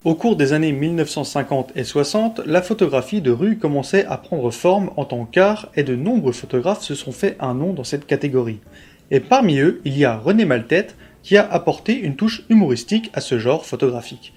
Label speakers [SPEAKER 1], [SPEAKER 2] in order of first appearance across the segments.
[SPEAKER 1] Au cours des années 1950 et 60, la photographie de rue commençait à prendre forme en tant qu'art et de nombreux photographes se sont fait un nom dans cette catégorie. Et parmi eux, il y a René Maltête qui a apporté une touche humoristique à ce genre photographique.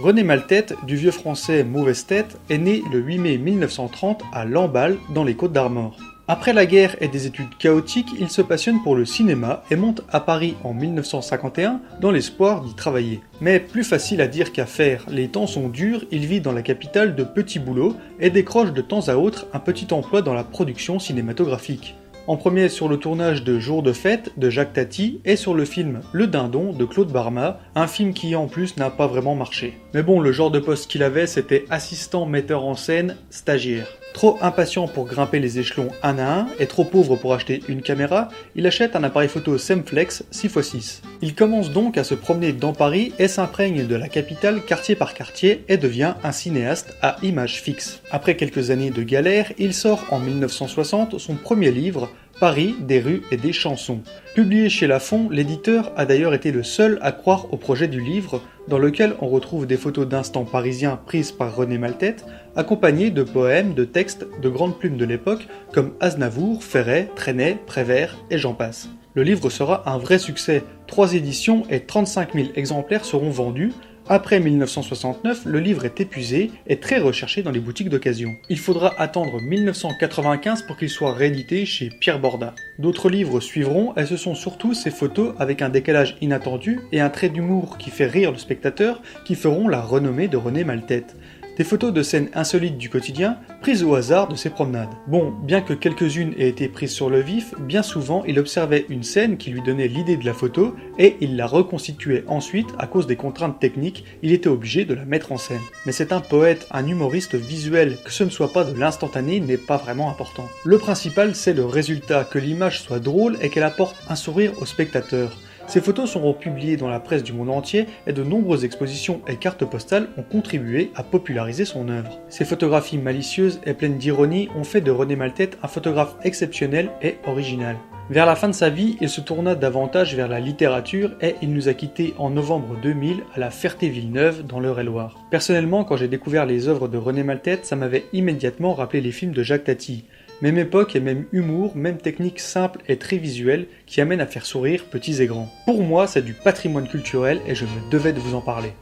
[SPEAKER 1] René Maltête, du vieux français mauvaise tête, est né le 8 mai 1930 à Lamballe, dans les Côtes-d'Armor. Après la guerre et des études chaotiques, il se passionne pour le cinéma et monte à Paris en 1951 dans l'espoir d'y travailler. Mais plus facile à dire qu'à faire, les temps sont durs, il vit dans la capitale de petits boulots et décroche de temps à autre un petit emploi dans la production cinématographique. En premier sur le tournage de Jour de fête de Jacques Tati et sur le film Le Dindon de Claude Barma, un film qui en plus n'a pas vraiment marché. Mais bon, le genre de poste qu'il avait, c'était assistant metteur en scène, stagiaire. Trop impatient pour grimper les échelons un à un et trop pauvre pour acheter une caméra, il achète un appareil photo Semflex 6x6. Il commence donc à se promener dans Paris et s'imprègne de la capitale quartier par quartier et devient un cinéaste à image fixe. Après quelques années de galère, il sort en 1960 son premier livre, Paris, des rues et des chansons. Publié chez Lafon, l'éditeur a d'ailleurs été le seul à croire au projet du livre, dans lequel on retrouve des photos d'instants parisiens prises par René Maltête, accompagnées de poèmes, de textes de grandes plumes de l'époque comme Aznavour, Ferret, Trenet, Prévert et j'en passe. Le livre sera un vrai succès, 3 éditions et 35 000 exemplaires seront vendus. Après 1969, le livre est épuisé et très recherché dans les boutiques d'occasion. Il faudra attendre 1995 pour qu'il soit réédité chez Pierre Borda. D'autres livres suivront et ce sont surtout ces photos avec un décalage inattendu et un trait d'humour qui fait rire le spectateur qui feront la renommée de René Maltête. Des photos de scènes insolites du quotidien, prises au hasard de ses promenades. Bon, bien que quelques-unes aient été prises sur le vif, bien souvent il observait une scène qui lui donnait l'idée de la photo et il la reconstituait ensuite à cause des contraintes techniques, il était obligé de la mettre en scène. Mais c'est un poète, un humoriste visuel, que ce ne soit pas de l'instantané n'est pas vraiment important. Le principal c'est le résultat, que l'image soit drôle et qu'elle apporte un sourire au spectateur. Ces photos seront publiées dans la presse du monde entier et de nombreuses expositions et cartes postales ont contribué à populariser son œuvre. Ces photographies malicieuses et pleines d'ironie ont fait de René Maltête un photographe exceptionnel et original. Vers la fin de sa vie, il se tourna davantage vers la littérature et il nous a quittés en novembre 2000 à la Ferté-Villeneuve dans l'Eure-et-Loire. Personnellement, quand j'ai découvert les œuvres de René Maltête, ça m'avait immédiatement rappelé les films de Jacques Tati. Même époque et même humour, même technique simple et très visuelle qui amène à faire sourire petits et grands. Pour moi, c'est du patrimoine culturel et je me devais de vous en parler.